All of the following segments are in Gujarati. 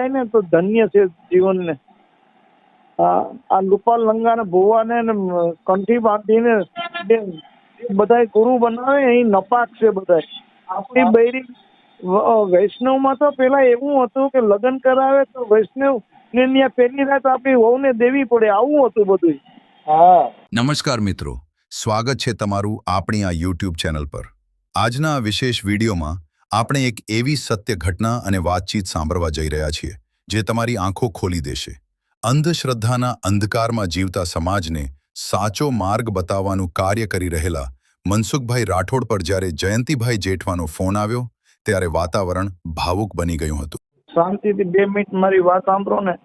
જાય ને તો ધન્ય છે જીવનને. આ લુપા લંગા ને ભુવા ને કંઠી બાંધીને બધા ગુરુ બનાવે એ નપાક છે. બધા આપણી બૈરી વૈષ્ણવ માં તો પેલા એવું હતું કે લગ્ન કરાવે તો વૈષ્ણવ ને ત્યાં પહેલી રાત આપણી વહુને દેવી પડે, આવું હતું બધું. નમસ્કાર મિત્રો, સ્વાગત છે તમારું આપણી આ YouTube ચેનલ પર. આજના આ વિશેષ વિડીયોમાં આપણે એક એવી સત્ય ઘટના અને વાતચીત સાંભળવા જઈ રહ્યા છીએ જે તમારી આંખો ખોલી દેશે. અંધશ્રદ્ધાના અંધકારમાં જીવતા સમાજને સાચો માર્ગ બતાવવાનું કાર્ય કરી રહેલા મનસુખભાઈ રાઠોડ પર જ્યારે જયંતિભાઈ જેઠવાનો ફોન આવ્યો ત્યારે વાતાવરણ ભાવુક બની ગયું હતું. શાંતિથી 2 મિનિટ મારી વાત સાંભળો ને,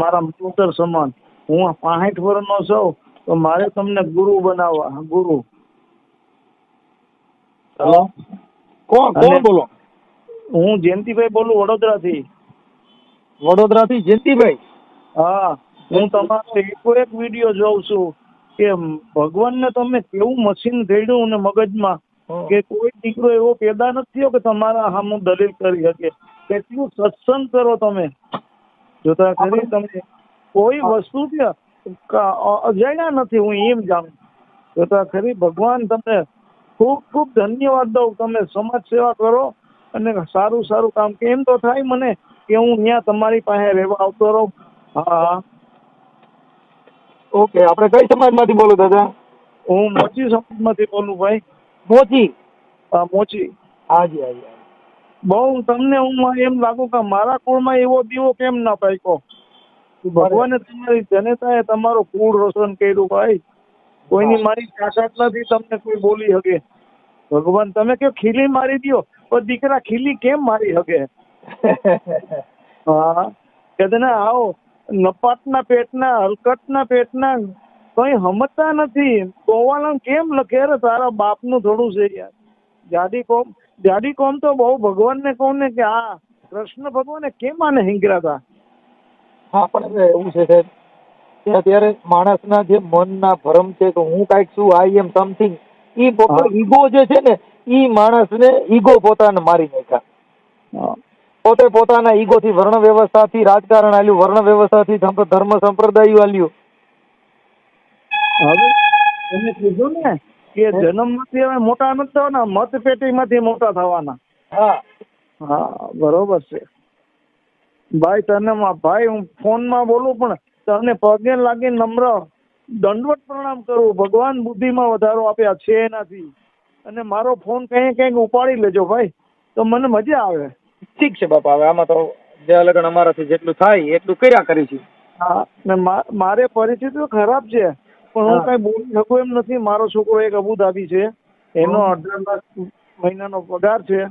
મારા પુત્ર સમાન. હું 65 વર્ષનો છું તો મારે તમને ગુરુ બનાવવા. ગુરુ. હેલો, કોણ બોલો? હું જયંતિભાઈ બોલું, વડોદરાથી. વડોદરાથી જયંતિભાઈ? હા, હું તમારો એક વિડીયો જોઉં છું કે ભગવાનને તમે કેવું મશીન ઘડ્યું ને મગજમાં કે કોઈ દીકરો એવો પેદા નથી થયો કે તમારા સામું દલીલ કરી શકે. કેટલું સત્સંગ કરો તમે. જોતા ખરી તમે કોઈ વસ્તુ અજાણ્યા નથી, હું એમ જાણું. જોતા ખરી ભગવાન તમને ખૂબ ખૂબ ધન્યવાદ દઉં. તમે સમાજ સેવા કરો અને સારું સારું કામ. કેમ તો થાય મને કે હું ત્યાં તમારી પાસે રહેવા આવતો રહું. હા, ઓકે. આપણે કઈ સમાજમાંથી બોલો દાદા? હું મોચી સમાજમાંથી બોલું ભાઈ. મોચી? હા, મોચી. હાજી હાજી. બહુ તમને હું એમ લાગુ કે મારા કુળમાં એવો દીવો કેમ ના પાક્યો. ભગવાને તમારી જનતાએ તમારું કુળ રોશન કર્યું ભાઈ. કોઈની મારી તાકાત નથી તમને કોઈ બોલી શકે. ભગવાન તમે કયો ખીલી મારી દો, પણ દીકરા ખીલી કેમ મારી શકે? હા, કે આવો નપાટના પેટના હલકટના પેટના કઈ સમજતા નથી. ગોવાળા કેમ લખે? રે તારા બાપનું થોડું છે યાર. જાડી કોમ તો બહુ ભગવાનને કહું ને કે આ કૃષ્ણ ભગવાને કેમ આને હિંગરા હતા. હા, પણ એવું છે સાહેબ કે અત્યારે માણસના જે મનના ભ્રમ છે કે હું કાંઈક છું, આઈ એમ સમથિંગ, ઈ ઈગો જે છે ને ઈ માણસને ઈગો પોતાને મારી નાખ્યા. પોતે પોતાના ઈગોથી વર્ણ વ્યવસ્થાથી રાજકારણ આલ્યું, વર્ણ વ્યવસ્થાથી ધર્મ સંપ્રદાય આલ્યું. હવે તમે કીધું ને કે જન્મમાંથી હવે મોટા નથી થવાના, મતપેટીમાંથી મોટા થવાના. હા હા, બરોબર છે ભાઈ. તને ભાઈ હું ફોનમાં બોલું પણ તને પગે લાગી નમ્ર દંડવત પ્રણામ કરું. ભગવાન બુદ્ધિમાં વધારો આપ્યા છે એનાથી. અને મારો ફોન કંઈક ઉપાડી લેજો ભાઈ, તો મને મજા આવે. ઠીક છે બાપા. હવે આમાં તો જે લગન અમારાથી જેટલું થાય એટલું કર્યા કરીશું. હા, ને મારે પરિસ્થિતિ ખરાબ છે પણ હું કઈ બોલી શકું એમ નથી. મારો છોકરો એક અબુધાબી છે, એનો 18 લાખ મહિનાનો પગાર છે.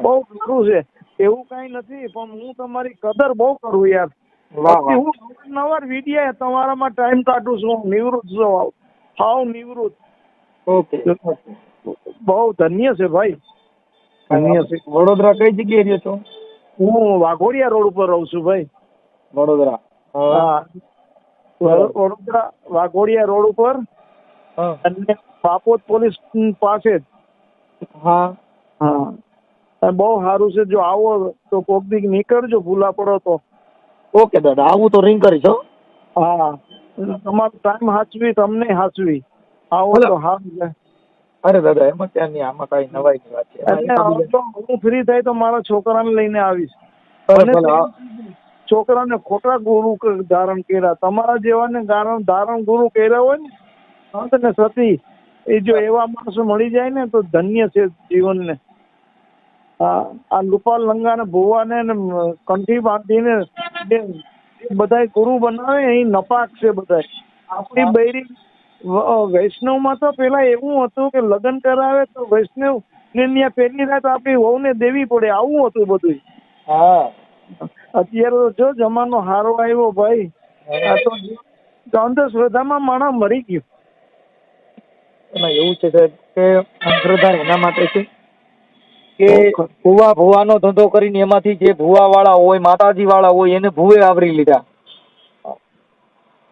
બહુ સારું છે, એવું કઈ નથી. પણ હું તમારી કદર બહુ કરું યાર. હું નવાર વિડિયા તમારામાં ટાઈમ કાઢું છું. નિવૃત્ત છું, હાવ નિવૃત્ત. ઓકે, બહુ ધન્ય છે ભાઈ, ધન્ય છે. વડોદરા કઈ જગ્યાએ રહ્યો છો? હું વાઘોડિયા રોડ ઉપર રહું છું ભાઈ. વડોદરા? હા, વડોદરા વાઘોડિયા રોડ ઉપર અને બાપોદ પોલીસ પાસે જ. હા હા, બહુ સારું છે. જો આવો તો કોક દી નીકળજો, ભૂલા પડો તો. ઓકે દાદા, આવું તો રિંગ કરીશ. હા, તમારો ટાઈમ હાચવી, તમને હાચવી. આવો તો સારું છે. અરે દાદા, એમાં ક્યાં નહીં, આમાં કઈ નવાઈની વાત છે. હું ફ્રી થાય તો મારા છોકરાને લઈને આવીશ. છોકરાને ખોટા ગુરુ ધારણ કર્યા, તમારા જેવાને ધારણ ગુરુ કર્યા હોય ને સંત ને સતી, એ જો એવા માણસો મળી જાય ને તો ધન્ય છે જીવનને. આ લુપા લંગા ને ભુવા ને કંઠી બાંધીને બધા ગુરુ બનાવે એ નપાક છે. બધા આપણી બૈરી વૈષ્ણવ માં તો પેલા એવું હતું કે લગ્ન કરાવે તો વૈષ્ણવ ને ત્યાં પહેલી રાત આપણી વહુને દેવી પડે, આવું હતું બધું. હા, અત્યારે જો જમાનો હારો આવ્યો ભાઈ. આ તો અંધશ્રદ્ધામાં માણસ મરી ગયું. એમાં એવું છે સાહેબ કે અંધશ્રદ્ધા એના માટે છે કે ભુવાનો ધંધો કરીને એમાંથી જે ભુવા વાળા હોય, માતાજી વાળા હોય એને ભુવે આવરી લીધા.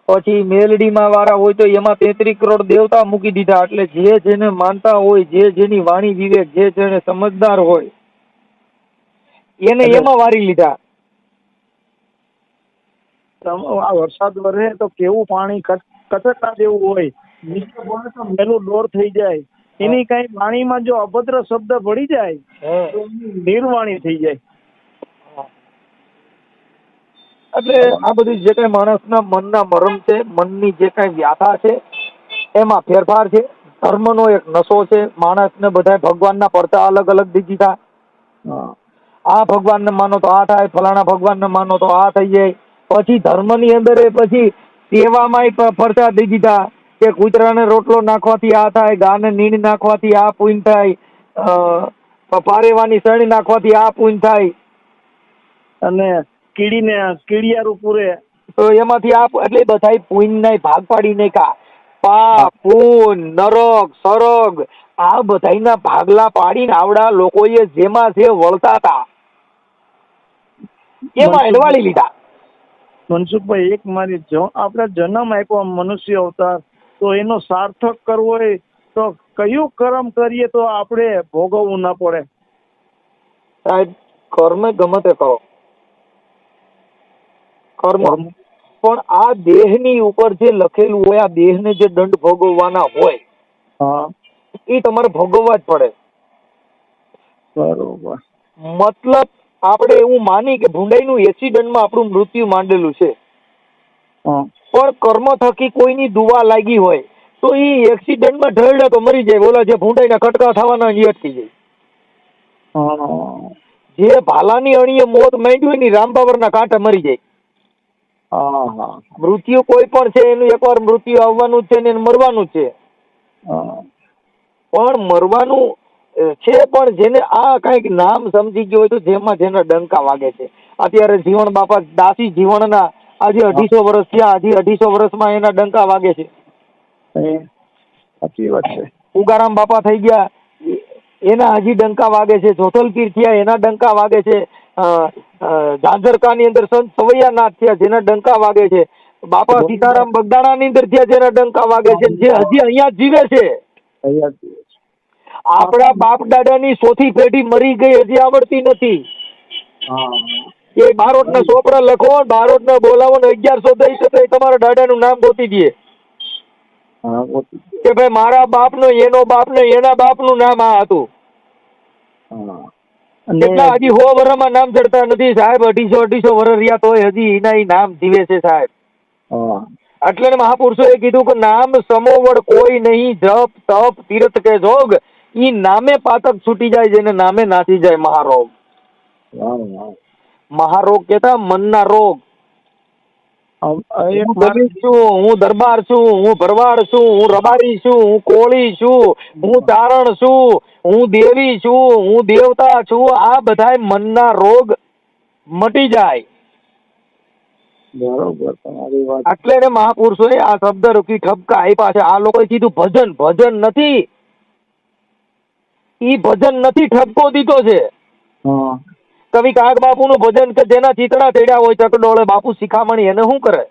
પછી મેલડીમાં વાળા હોય તો એમાં 33 કરોડ દેવતા મૂકી દીધા. એટલે જે જેને માનતા હોય, જે જેની વાણી વિવેક, જે જેને સમજદાર હોય એને એમાં વારી લીધા. આ વરસાદ વરે તો કેવું પાણી કચકડા જેવું હોય, નીચે પડે તો મેલું ડોર થઈ જાય. એની કઈ વાણીમાં જો અભદ્ર શબ્દ પડી જાય તો એની નિર્વાણી થઈ જાય. એટલે આ બધી જે કઈ માણસના મનના મરમ છે, મનની જે કઈ વ્યાથા છે, એમાં ફેરફાર છે. ધર્મનો એક નશો છે. માણસને બધા ભગવાનના પડતા અલગ અલગ દી દીધા. આ ભગવાનને માનો તો આ થાય, ફલાણા ભગવાનને માનો તો આ થઈ જાય. પછી ધર્મની અંદર પછી સેવામાંય પડતા દઈ દીધા કે કૂતરાને રોટલો નાખવાથી આ થાય, ગાને નીણ નાખવાથી આ પુણ્ય થાય, પારેવાની સણી નાખવાથી આ પુણ્ય થાય, અને કીડિયારું પૂરે તો એમાંથી આ એટલે બધા પુણ્યના ભાગ પાડી નાખ્યા. પાપ, પુણ્ય, નરક, સરગ આ બધાના ભાગલા પાડીને આવડા લોકોએ જેમાં જે વળતા હતા એમાં એડવાળી લીધા. મનસુખભાઈ, એક મારી આપણે જન્મ આપ્યો મનુષ્ય અવતાર, તો એનો સાર્થક કરવો હોય તો કયું કર્મ કરીએ તો આપણે ભોગવવું ના પડે? સાહેબ, કર્મ ગમે તે કરો, કર્મ પણ આ દેહની ઉપર જે લખેલું હોય, આ દેહને જે દંડ ભોગવવાના હોય એ તમારે ભોગવવા જ પડે. બરોબર. મતલબ આપણે એવું માની કે ભૂંડાઈનું એક્સિડન્ટમાં આપણું મૃત્યુ માંડેલું છે, પણ કર્મ થકી કોઈની દુવા લાગી હોય તો એ એક્સિડન્ટમાં ઢળડા તો મરી જાય. બોલા જે ભૂંડાઈના કટકા થવાના એ અટકી જાય. જે ભાલાની અણીએ મોત માંડ્યું હોય ને રામબાવરના કાંટા મરી જાય. મૃત્યુ કોઈ પણ છે એનું એકવાર મૃત્યુ આવવાનું જ છે ને મરવાનું જ છે. પણ મરવાનું છે, પણ જેને આ કઈક નામ સમજી ગયો હોય તો જેમાં જેના ડંકા વાગે છે. અત્યારે જીવણ બાપા દાસી જીવણના આજે 250 વર્ષ થયા, હજી 250 વર્ષમાં એના ડંકા વાગે છે. સાચી વાત છે. ઉગારામ બાપા થઈ ગયા, એના હજી ડંકા વાગે છે. જોથલપીર થયા, એના ડંકા વાગે છે. ઝાંઝરકાની અંદર સંત સવૈયાનાથ થયા, જેના ડંકા વાગે છે. બાપા સીતારામ બગદાણાની અંદર થયા, જેના ડંકા વાગે છે, જે હજી અહીંયા જીવે છે. આપણા બાપ દાદાની ચોથી પેઢી મરી ગઈ, હજી આવડતી નથી. એ બારોટના ચોપડા લખો, બારોટને બોલાવો ને 1100 દઈ શકે તમારા દાદાનું નામ ગોતી દે કે ભાઈ મારા બાપનો, એનો બાપનો, એના બાપનું નામ આ હતું. કેટલા હજી 100 વર્ષમાં નામ ચડતા નથી સાહેબ. 250 વર્ષ રહ્યા તોય હજી એના નામ જીવે છે સાહેબ. એટલે મહાપુરુષોએ કીધું કે નામ સમોવડ કોઈ નહીં, જપ તપ તીર્થ કે જોગ, ઈ નામે પાતક છૂટી જાય, જેને નામે નાસી જાય મહારોગ. મહારોગ કેતા મનના રોગ. હું દલિત છું, હું દરબાર છું, હું ભરવાડ છું, હું રબારી છું, હું કોળી છું, હું ચારણ છું, હું દેવી છું, હું દેવતા છું, આ બધા મનના રોગ મટી જાય. બરોબર, તમારી વાત. એટલે ને મહાપુરુષોએ આ શબ્દ રૂકી ઠપકા આપ્યા છે. આ લોકોએ કીધું ભજન, ભજન નથી. ઈ ભજન નથી, ઠપકો દીધો છે. કવિ કાગ બાપુનું ભજન કે જેના ચીતડા તેડ્યા હોય ચકડોળે, બાપુ શિખામણી એને શું કરે?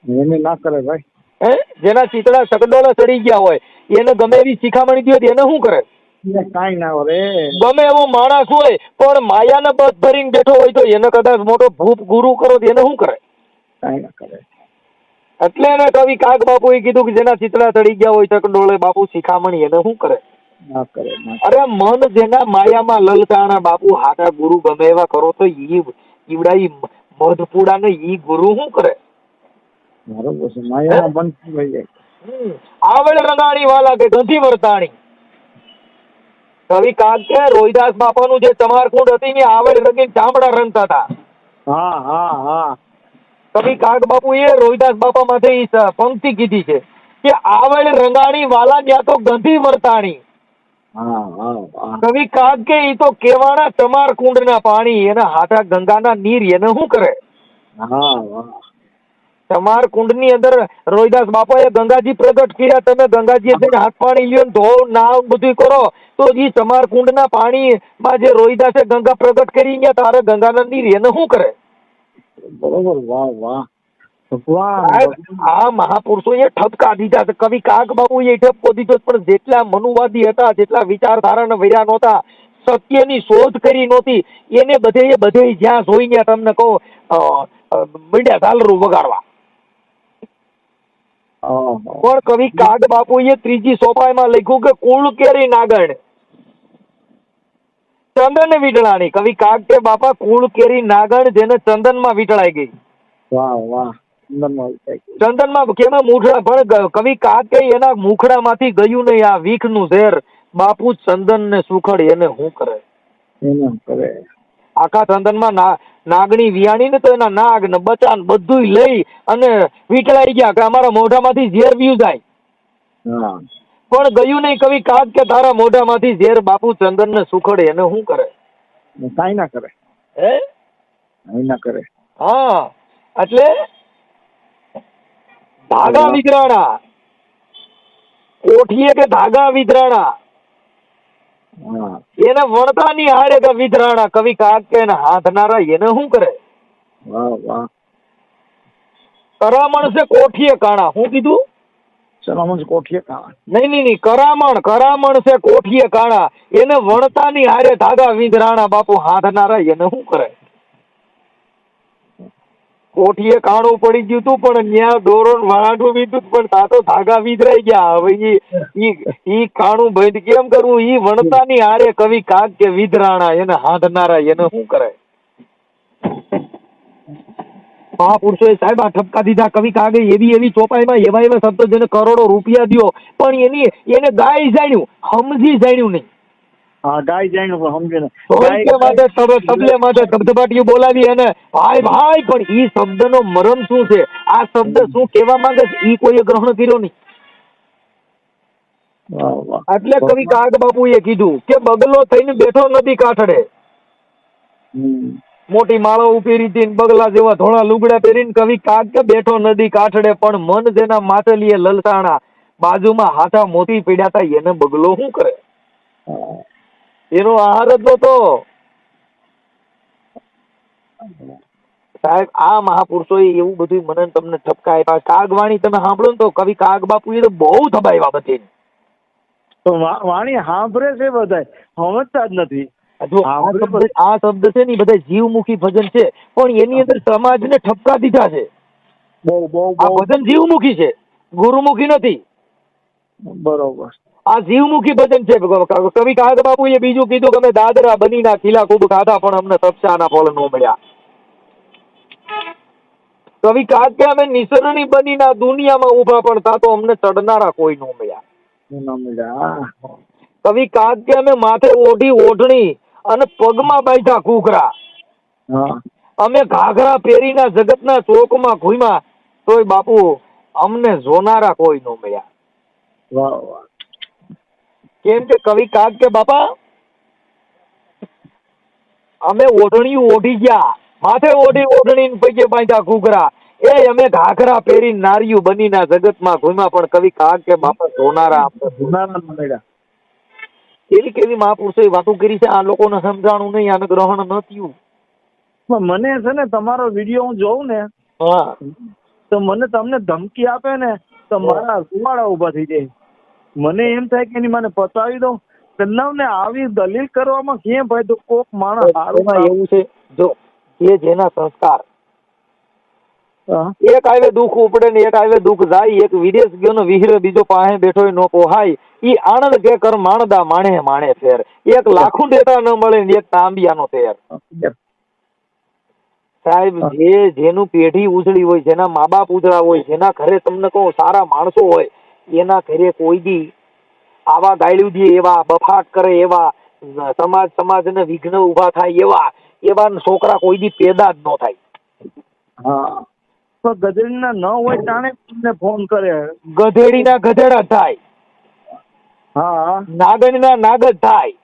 એને ના કરે ભાઈ. જેના ચીતડા ચકડોળે ચડી ગયા હોય એને ગમે એવી શિખામણી દો એને શું કરે? કાઈ ના કરે. ગમે એવો માણસ હોય પણ માયાને બસ ભરીને બેઠો હોય તો એને કદાચ મોટો ભૂપ ગુરુ કરો તો એને શું કરે? કાઈ ના કરે. એટલે એને કવિ કાગ બાપુએ કીધું કે જેના ચીતડા ચડી ગયા હોય ચકડોળે, બાપુ શિખામણી એને શું કરે? ના કરે. અરે મન જેના માયામાં લલચાણા, બાપુ હાટા ગુરુ ગમે એવા કરો તો ઈવડાઈ મધપુડા ને ઈ ગુરુ શું કરે? બરોબર છે. માયામાં બંધ થઈ જાય. આવડ રંગાણી વાલા કે ગંધી વર્તાણી. કવિ કાગ કે રોહિદાસ બાપાનું જે ચમારકુંડ હતી ને આવડ રંગીને ચામડા રંગતા હતા. કવિ કાગ બાપુ એ રોહિદાસ બાપા માંથી પંક્તિ કીધી છે કે આવડ રંગાણી વાલા ત્યાં તો ગંધી વર્તાણી. કવિ કાગ કે ઈ તો કેવાના ચમાર કુંડ ના પાણી, એના હાથા ગંગાના નીર એને શું કરે? ચમાર કુંડ ની અંદર રોહિદાસ બાપાએ ગંગાજી પ્રગટ કર્યા. તમે ગંગાજી જઈને હાથ પાણી લ્યો, ધોવ નાવ બધું કરો તો એ ચમાર કુંડ ના પાણી માં જે રોહિદાસે ગંગા પ્રગટ કરી ગયા તારે ગંગાના નીર એને શું કરે? બરોબર. વાહ વાહ. આ મહાપુરુષો એ ઠપકા દીધા છે. કવિ કાગ બાપુ એ ઠપકો દીધો, પણ જેટલા મનુવાદી હતા, જેટલા વિચારધારા વર્યા નહોતા, સત્યની શોધ કરી નહોતી, એને બધે જ્યાં જોઈને તમને કહો મીડિયા ઝાલરું વગાડવા. પણ કવિ કાગ બાપુએ ત્રીજી સોપાઈમાં લખ્યું કે કુળ કેરી નાગણ ચંદન વીટળાણી. કવિ કાગ કે બાપા કુળ કેરી નાગણ જેને ચંદનમાં વીટળાઈ ગઈ. વાહ વાહ. ચંદનમાં કેમાં મુખડા, પણ કવિ કાગ કે એના મુખડામાંથી ગયું નહીં આ વીખનું ઝેર. બાપુ ચંદન ને સુખડ એને શું કરે? આખા ચંદનમાં નાગણી વિયાણી ને તો એના નાગ ને બચાન બધું લઈ અને વીટળાઈ ગયા કે અમારા મોઢામાંથી ઝેર વ્યુ જાય. પણ ગયું નહીં કવિ કાગ કે તારા મોઢામાંથી ઝેર. બાપુ ચંદન ને સુખડ એને શું કરે? કાંઈ ના કરે. હે કાંઈ ના કરે. હા, એટલે ધાગા વિધરાણા, કોઠીએ કે ધાગા વિધરાણા, એને વણતાની હારે કે વિધરાણા. કવિ કાગ કે હાથનારા એને શું કરે? વાહ વાહ. કરામણ છે કોઠીએ કાણા. શું કીધું? સલામત કોઠીએ કાણા. નહીં, કરામણ છે કોઠીએ કાણા, એને વણતાની હારે ધાગા વિધરાણા. બાપુ હાથનારા એને શું કરે? કોઠીએ કાણું પડી ગયું તું પણ ન્યા દોરો વાંઢું વીધું પણ તા તો ધાગા વિધરાઈ ગયા. હવે ઈ કાણું બંધ કેમ કરવું? ઈ વણતાની હારે કવિ કાગ કે વિધરાણા એને હાંધનારા એને શું કરે? મહાપુરુષોએ સાહેબ આ ઠપકા દીધા. કવિ કાગે એવી ચોપાઈમાં એવા શબ્દો જેને કરોડો રૂપિયા દ્યો પણ એને ગાય જાણ્યું, સમજી જાણ્યું નહીં. હા, ગાય જાણ્યું પણ સમજે નહીં. ઢોલકે માટે તબલે માટે ધબધબાટીઓ બોલાવી અને ભાઈ ભાઈ, પણ ઈ શબ્દનો મરમ શું છે? આ શબ્દ શું કહેવા માંગે છે? ઈ કોઈએ ગ્રહણ કર્યો નહીં. એટલે કવિ કાગ બાપુએ કીધું કે બગલો થઈને બેઠો નદી કાંઠડે, મોટી માળો ઉપેરી હતી બગલા જેવા ધોળા લુગડા પહેરીને કવિ કાગ કે બેઠો નદી કાંઠડે, પણ મન જેના માતલીએ લલસાણા, બાજુમાં હાથા મોતી પીડ્યા હતા એને બગલો શું કરે? એનો આહાર જ નતો. સાહેબ આ મહાપુરુષોએ એવું બધું મને તમને ઠપકા આપ્યા. કાગવાણી તમે સાંભળો ને તો કવિ કાગ બાપુએ તો બહુ થબાવ્યા બધી. તો વાણી સાંભળે છે બધાય, સમજતા જ નથી. જો આ શબ્દ છે ને બધા જીવમુખી ભજન છે પણ એની અંદર સમાજને ઠપકા દીધા છે. બહુ બહુ આ ભજન જીવમુખી છે, ગુરુમુખી નથી. બરોબર. આ જીવમુખી ભજન છે. કવિ કાગ બાપુએ બીજું કીધું કે અમે દાદરા બનીના ખીલા ખૂબ ખાધા પણ અમને સપસાના ફળ ન મળ્યા. કવિ કાગ કે અમે નિસરણી બનીના દુનિયામાં ઉભા પણ તા તો અમને ચડનારા કોઈ ન મળ્યા. કવિ કાગ કે અમે માથે ઓઢી ઓઢણી અને પગમાં બાંધ્યા ઘૂઘરા, અમે ઘાઘરા પહેરીના જગતના ચોકમાં ઘૂમ્યા તોય બાપુ અમને જોનારા કોઈ ન મળ્યા. કેમ કે કવિ કાગ કે બાપા અમે ઓઢણીયું ઓઢી ગયા, માથે ઓઢી ઓઢણી પગે બાંધ્યા ઘૂઘરા, એ અમે ઘાઘરા પહેરી નારિયું બનીના જગતમાં ઘૂમ્યા પણ કવિ કાગ કે બાપા જોનારા મળ્યા. કેવી કેવી મહાપુરુષોએ વાતો કરી છે. આ લોકોને સમજાણું નહીં, આને ગ્રહણ ન થયું. મને છે ને તમારો વિડીયો હું જોઉં ને તો મને તમને ધમકી આપે ને તો મારા રૂવાડા ઉભા થઈ જાય. મને એમ થાય કે એની મને પતાવી દઉં. ને આવી દલીલ કરવામાં કેમ ભાઈ? તો કોક માણસ એવું છે, જો એ જેના સંસ્કાર, એક આવે દુઃખ ઉપડે ને એક આવે દુઃખ જાય. એક વિદેશ ગયો ને વિહીરે બીજો પાસે બેઠો નો પોહાય. ઈ આનંદ કે કર માણદા માણે માણે ફેર. એક લાખું દેતા ન મળે ને એક તાંબિયાનો ફેર. સાહેબ જેનું પેઢી ઉજળી હોય, જેના મા બાપ ઉજળા હોય, જેના ઘરે તમને કહું સારા માણસો હોય, એના ઘરે કોઈ દી આવા ગાયલું દે એવા, બફાટ કરે એવા, સમાજને વિઘ્ન ઉભા થાય એવા છોકરા કોઈ દી પેદા જ ન થાય. હા, તો ગધેડીના ન હોય તાણે તમને ફોન કરે. ગધેડીના ગધેડા થાય, હા, નાગણના નાગ જ થાય,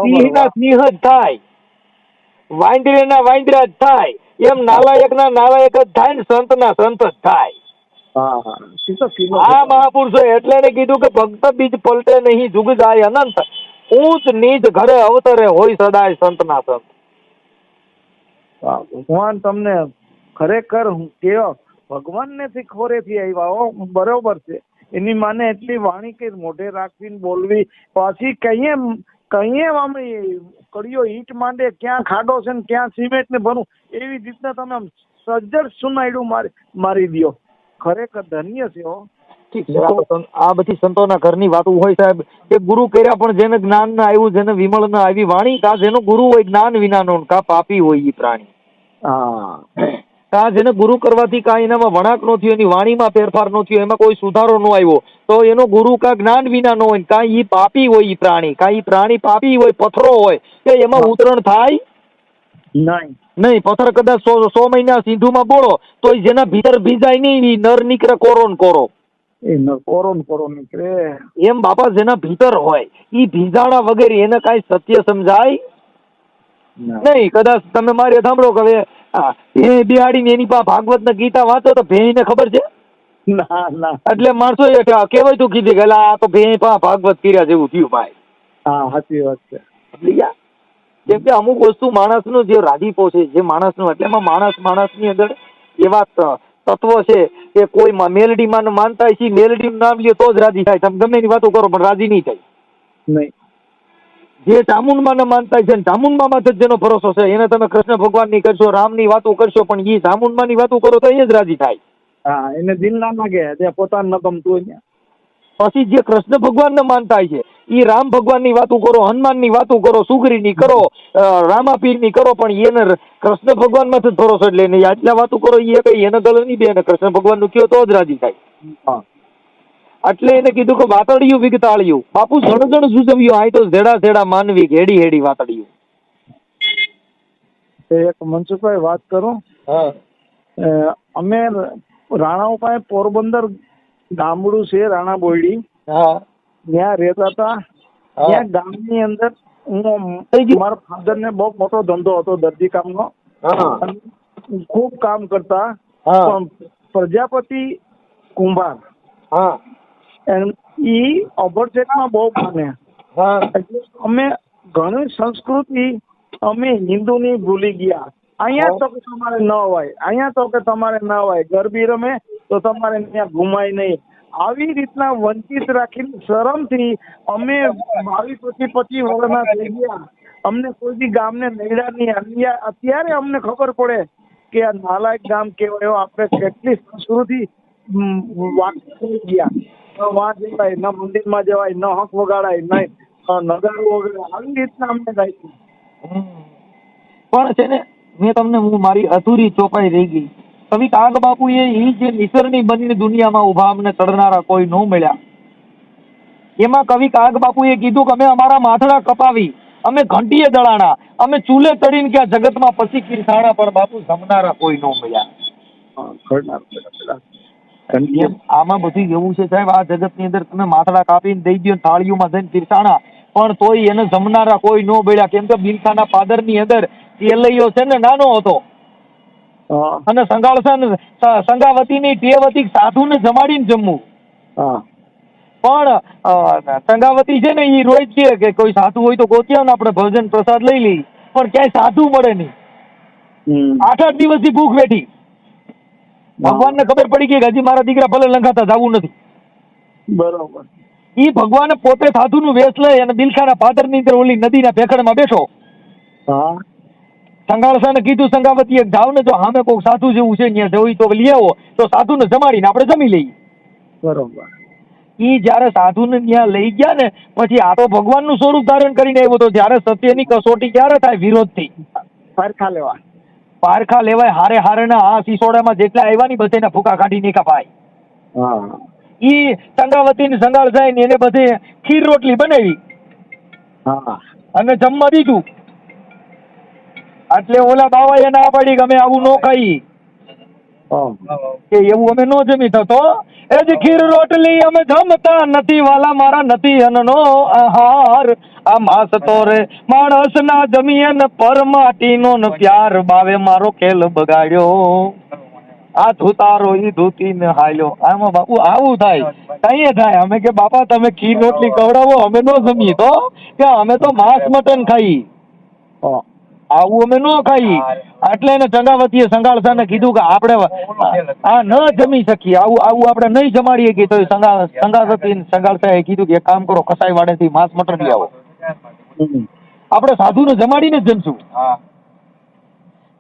સિંહના સિંહ જ થાય, વાંદરાના વાંદરા જ થાય. એમ નાલાયકના નાલાયક જ થાય ને સંતના સંત જ થાય. આ મહાપુરુષો એટલે ને કીધું કે ભક્ત બીજ પલટે નહીં, જુગ જાય અનંત, ઊંચ નીચ ઘરે અવતરે હોય સદાય સંતના સંત. ભગવાન તમને ખરેખર કેવો ભગવાનને ખોરેથી આવ્યા. બરોબર છે, એની માને એટલી વાણી કે મોઢે રાખવીને બોલવી, પાછી કહીએ આમ કડીઓ ઈટ માંડે, ક્યાં ખાડો છે ને ક્યાં સિમેન્ટ ને ભરું, એવી રીતના તમે આમ સજ્જડ સુનાયડું મારી દ્યો. ખરેખર ધન્ય છે હો. ઠીક છે. આ બધી સંતોના ઘરની વાતો હોય સાહેબ, કે ગુરુ કર્યા પણ જેને જ્ઞાન ના આવ્યું, જેને વિમળ ના આવી વાણી, કા જેનો ગુરુ હોય જ્ઞાન વિનાનો, કા પાપી હોય ઈ પ્રાણી. હા, કા જેને ગુરુ કરવાથી કાંઈ એનામાં વણાક નો થયો, એની વાણીમાં ફેરફાર નો થયો, એમાં કોઈ સુધારો નો આવ્યો, તો એનો ગુરુ કા જ્ઞાન વિના નો હોય, કાંઈ ઈ પાપી હોય ઈ પ્રાણી, કાંઈ ઈ પ્રાણી પાપી હોય, પથરો હોય, કે એમાં ઉતરણ થાય નહીં. પથ્થર કદાચ 100 મહિના સિંધુમાં બોળો તો જેના ભીતર ભીજાય નહીં, ઈ નર નીકળે કોરો ને કોરો. કોરો નીકળે. એમ બાપા જેના ભીતર હોય ઈ ભીજાણા વગેરે એને કાંઈ સત્ય સમજાય નહીં. કદાચ તમે મારે સાંભળો કે હવે બિહાડીને એની પાસે ભાગવત ને ગીતા વાંચો તો ભેઈને ખબર છે? ના. એટલે માણસો કેવાય તું કીધી કે આ તો ભેઈ પાસે ભાગવત કર્યા જેવું થયું ભાઈ. હા, સાચી વાત છે. કેમ કે અમુક વસ્તુ માણસનો જે રાજીપો છે, જે માણસનો, એટલે માણસની અંદર એવા તત્વો છે કે કોઈ મેલડીમાં માનતા છે, મેલડીનું નામ લ્યો તો જ રાજી થાય. તમે ગમે એની વાતો કરો પણ રાજી નહીં થાય. નહીં. જે ચામુંડમાં માનતા છે, ચામુંડમાં જ જેનો ભરોસો છે, એને તમે કૃષ્ણ ભગવાનની કરશો, રામની વાતો કરશો, પણ એ ચામુંડમાંની વાતો કરો તો એ જ રાજી થાય. હા, એને દિલ ના લાગે, જે પોતાને ન ગમતું હોય. પછી જે કૃષ્ણ ભગવાનને માનતા છે, એ રામ ભગવાનની વાતો કરો, હનુમાનની વાતો કરો, સુગ્રીની કરો, રામાપીરની કરો, પણ એને કૃષ્ણ ભગવાનમાં જ ભરોસો, એટલે એને આટલા વાતો કરો એ કઈ એને ગળ નહીં બે, કૃષ્ણ ભગવાનનું કયો તો જ રાજી થાય. એટલે એને કીધું કે વાતડિયું વિગતાળિયું, બાપુ જણ સૂચવ્યું, આ તો ઝેડા માનવી હેડી વાતડિયું. એક મનસુખભાઈ વાત કરું. અમે રાણાઓ પાસે પોરબંદર ગામડું છે, રાણા બોયડી, ત્યાં રહેતા હતા. ત્યાં ગામની અંદર મારા ફાધર ને બહુ મોટો ધંધો હતો દરજી કામનો, ખૂબ કામ કરતા. પણ પ્રજાપતિ કુંભાર ઈ ઓવરસેટમાં બહુ માને. એટલે અમે ઘણી સંસ્કૃતિ અમે હિન્દુની ભૂલી ગયા. અહીંયા તો કે તમારે ન હોય, અહીંયા તો કે તમારે ન હોય, ગરબી રમે તો તમારે ત્યાં ઘુમાય નહીં. આવી રીતના વંચિત રાખીને શરમથી અમે 22-25 વર્ષના થઈ ગયા. અમને કોઈ બી ગામને નડ્યા નહીં. અત્યારે અમને ખબર પડે કે આ નાલાયક ગામ કેવાય. આપણે કેટલી સંસ્કૃતિ વાંકી થઈ ગયા. વાં જવાય, ન મંદિરમાં જવાય, ન હક વગાડાય, નહીં નગારું વગાડાય. આવી રીતના અમને ગાય. પણ છે ને, મેં તમને મારી અધૂરી ચોપાઈ રહી ગઈ. કવિ કાગ બાપુએ ઈ જે નિસરની બનીને દુનિયામાં ઉભા અમને ચડનારા કોઈ ન મળ્યા, એમાં કવિ કાગ બાપુએ કીધું કે અમે અમારા માથડા કપાવી, અમે ઘંટીએ દળાણા, અમે ચૂલે ચડીને ક્યાં જગતમાં પછી કિરસાણા, પણ બાપુ જમનારા કોઈ ન મળ્યા. આમાં બધું એવું છે સાહેબ, આ જગતની અંદર તમે માથડા કાપીને દઈ દો, થાળીઓમાં જઈને કિરસાણા, પણ તોય એને જમનારા કોઈ ન મળ્યા. કેમ કે બિલખાના પાદરની અંદર તેલૈયો છે ને નાનો હતો, અને સંગાવતીની ટેવતી સાધુને જમાડીને જમવું. પણ સંગાવતી છે ને એ રોજ કે કોઈ સાધુ હોય તો ગોત્યા ને આપણે ભોજન પ્રસાદ લઈ લઈ, પણ ક્યાંય સાધુ મળે નહીં. 8 દિવસથી ભૂખ બેઠી. ભગવાનને ખબર પડી કે હજી મારા દીકરા ભલે લંઘાતા જવું નથી. બરોબર. ઈ ભગવાન પોતે સાધુનું વેશ લઈ અને બિલખાના પાદરની અંદર ઓલી નદીના ભેખડમાં બેઠો. સંગાળસાને કીધું, સંગાવતીએ જાવ ને, જો સામે કોઈક સાધુ જેવું છે ત્યાં જવું તો લઈ આવો, તો સાધુને જમાડીને આપણે જમી લઈએ. બરોબર. ઈ જયારે સાધુને ત્યાં લઈ ગયા ને, પછી આ તો ભગવાનનું સ્વરૂપ ધારણ કરીને આવ્યો તો, જયારે સત્યની કસોટી ક્યારે થાય? વિરોધથી. પારખા લેવાય. હારે ના આ સિસોડામાં જેટલા આવ્યા ની બધે ફૂકા કાઢી કપાય. ઈ સંગાવતી ને સંગાળસાઈ ને એને બધે ખીર રોટલી બનાવી અને જમવા દીધું. એટલે ઓલા બાવાએ ના પાડી કે અમે આવું ન ખાઈ, કે એવું અમે ન જમી થતો. એ જ ખીર રોટલી અમે જમતા નથી વાલા મારા, નથી અન્નનો આહાર. આ માસ તો રે માણસ ના જમીએ ને પરમાટીનો ન પ્યાર, બાવે મારો ખેલ બગાડ્યો. આ ધૂતારો ઈ ધૂતી ને હાલ્યો. આમાં બાપુ આવું થાય, કઈ થાય. અમે કે બાપા તમે ખીર રોટલી ખવડાવો, અમે ન જમીએ તો કે અમે તો માંસ મટન ખાઈ, આવું અમે ન ખાઈ. એટલે એને ચંગાવતીએ સંગાળસાને કીધું કે આપણે આ ન જમી શકીએ, આવું આપણે નહીં જમાડીએ. કે તો સંગાવતી સંગાળસાએ કીધું કે એક કામ કરો, કસાઈ વાડેથી માંસ મટન લઈ આવો, આપણે સાધુને જમાડીને જ જમશું.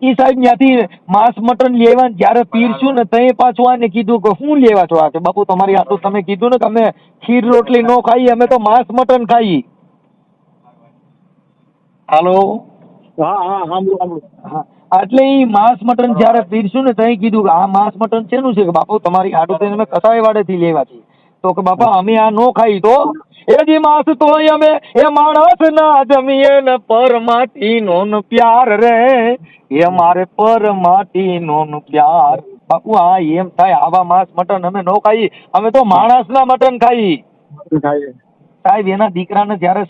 ઈ સાહેબ ત્યાંથી માંસ મટન લેવા જયારે પીરશું ને તઈ પાછું આને કીધું કે શું લેવા છો આ કે બાપુ તમારી આટલું તમે કીધું ને કે અમે ખીર રોટલી નો ખાઈએ, અમે તો માંસ મટન ખાઈએ. હાલો, હા હા સાંભળું. હા, એટલે ઈ માંસ મટન જયારે પીરશું ને તઈ કીધું કે આ માંસ મટન શેનું છે કે બાપુ તમારી આટલું તો અમે કસાઈ વાડેથી લેવા છીએ. તો કે બાપા અમે આ નો ખાઈ તો એ માસ તોય અમે એ માણસ ના જમીએ ને પર માટી નો પ્યાર રે, એ મારે પર માટી નો પ્યાર. બાપુ હા એમ થાય, આવા માંસ મટન અમે નો ખાઈ, અમે તો માણસ ના મટન ખાઈ. સાહેબ એના દીકરાને જયારે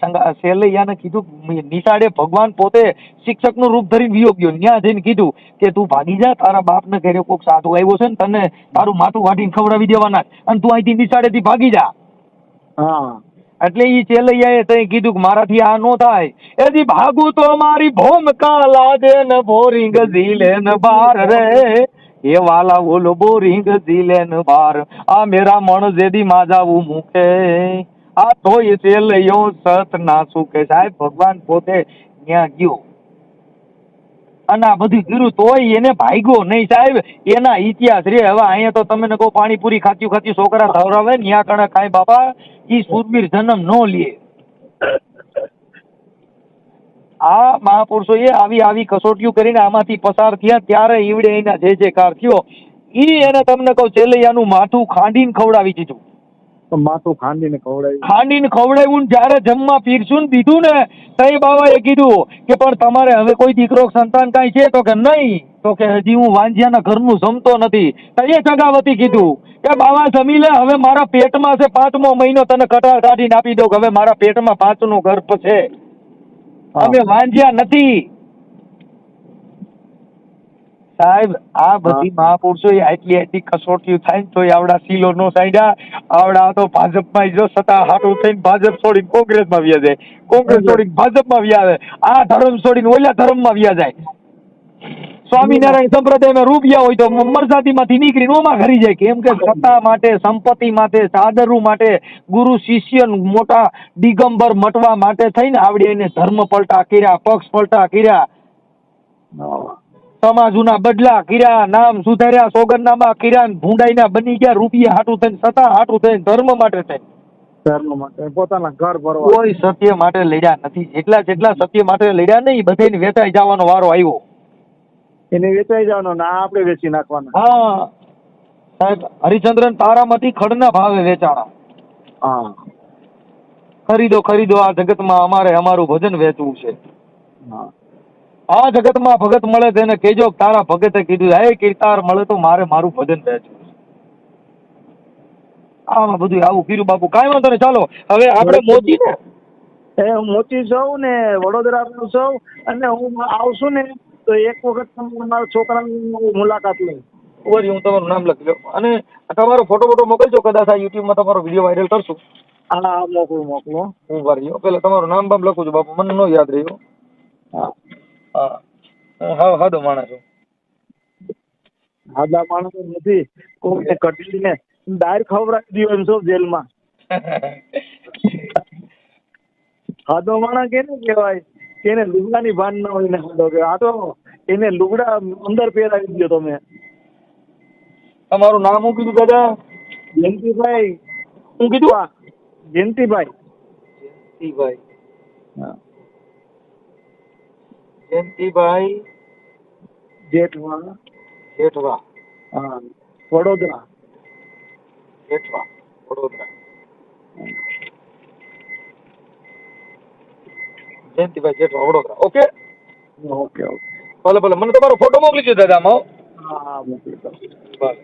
સેલૈયાને કીધું નિશાળે ભગવાન પોતે શિક્ષકનું રૂપ ધરીને વિયો ગયો, ત્યાં જઈને કીધું કે તું ભાગી જા, તારા બાપને ઘરે કોક સાધુ આવ્યો છે ને તને તારું માથું વાટીને ખવડાવી દેવાના, અને તું અહીંથી નિશાળેથી ભાગી જા. હા, એટલે ઈ ચેલૈયાએ તઈ કીધું કે મારાથી આ નો થાય, એજી ભાગું તો મારી ભોમકા લાદે ને બોરિંગ ઝીલે ને બાર રે, એ વાલા બોલો બોરિંગ ઝીલે ને બાર, આ મેરા મણ જેદી માજાવું મૂકે, આ તોય ચેલૈયો સત ના સુકે. સાહેબ ભગવાન પોતે ત્યાં ગયો અને આ બધું કર્યું તોય એને ભાગ્યો નહીં સાહેબ, એના ઇતિહાસ રે. હવે અહીંયા તો તમે કહો પાણીપુરી ખાતી છોકરા ધવરાવે ન્યા કણે કાંઈ બાપા ઈ સુરવીર જન્મ નો લે. આ મહાપુરુષોએ આવી કસોટીઓ કરીને આમાંથી પસાર થયા ત્યારે ઈવડે એના જે કાર થયો, ઈ એને તમને કહું ચેલૈયાનું માથું ખાંડીને ખવડાવી દીધું. માથું ખાંડીને ખવડાવ્યું જયારે જમવા પીરસું દીધું ને તઈ બાબાએ કીધું કે પણ તમારે હવે કોઈ દીકરો સંતાન કાંઈ છે? તો કે નહીં. તો કે હજી હું વાંજિયાના ઘરનું જમતો નથી. તઈએ સગાવતી કીધું કે બાબા જમી લે, હવે મારા પેટમાં છે 5મો મહિનો, તને કટાર કાઢીને આપી દઉં કે હવે મારા પેટમાં 5નું ગર્ભ છે, અમે વાંજ્યા નથી. સાહેબ આ બધી મહાપુરુષો આટલી કસોટીઓ થાય તો આવડા સીલો નો સાઈડ્યા, આવડા તો ભાજપમાં જો સત્તા હાટું થઈને ભાજપ છોડીને કોંગ્રેસમાં વ્યા જાય, કોંગ્રેસ છોડીને ભાજપમાં વ્યા આવે, આ ધર્મ છોડીને ઓલા ધર્મમાં વ્યા જાય. સ્વામિનારાયણ સંપ્રદાયમાં રૂપિયા હોય તો મરજાતીમાંથી નીકળીને ઓમાં ઘરી જાય, કેમ કે સત્તા માટે, સંપત્તિ માટે, ચાદરુ માટે, ગુરુ શિષ્ય મોટા દિગંબર મટવા માટે થઈને આવડે એને ધર્મ પલટા કર્યા, પક્ષ પલટા કર્યા, સમાજના બદલા કર્યા, નામ સુધાર્યા, સોગંદનામા કર્યા, ભૂંડાઈના બની ગયા, રૂપિયા હાટું થઈને, સત્તા હાટું થઈને, ધર્મ માટે થઈને, ધર્મ માટે, પોતાના ઘર ભરવા, કોઈ સત્ય માટે લડ્યા નથી. જેટલા સત્ય માટે લડ્યા નહીં, બધાને વેચાઈ જવાનો વારો આવ્યો. એને વેચાઈ જવાનો ને આપણે વેચી નાખવાના. હા સાહેબ, હરિચંદ્રન તારામતી ખડના ભાવે વેચાણા. હા, ખરીદો આ જગતમાં અમારે અમારું ભજન વેચવું છે. હા, આ જગતમાં ભગત મળે તેને કહેજો તારા ભગતે કીધું હે કીર્તાર મળે તો મારે મારું ભજન વેચવું છે. આમાં બધું આવું કર્યું બાપુ. કાંઈ વાંધો નહીં, ચાલો હવે આપણે મોચી ને હું મોચી છું ને વડોદરા છું, અને હું આવશું ને તો એક વખત તમે મારા છોકરાની મુલાકાત લઈ. હું તમારું નામ લખી લઉં અને તમારો ફોટો મોકલજો, કદાચ આ યુટ્યુબમાં તમારો વિડીયો વાયરલ કરશું. હા, મોકલો. હું ભરી પેલા તમારું નામ બામ લખું છું બાપુ, મને ન યાદ રહ્યું. હા, હું હાદો માણસ છું. હાદા માણસ નથી, કોઈને કટીને દાળ ખવડાવી દો એમ છો જેલમાં. હાદો માણસ કેને કહેવાય? એને લુગડાની ભાન ના હોય ને હાદો કે આ તો એને લુગડા અંદર પહેરાવી દો તમે. તમારું નામ શું કીધું દાદા? જયંતિભાઈ. શું કીધું? જયંતિભાઈ. હા, જયંતિભાઈ જેઠવા. હા, વડોદરા. જયંતિભાઈ જેઠવા, વડોદરા. Okay, okay. ભલે મને તમારો ફોટો મોકલી દો દાદા. હા, મોકલી દો. ભલે.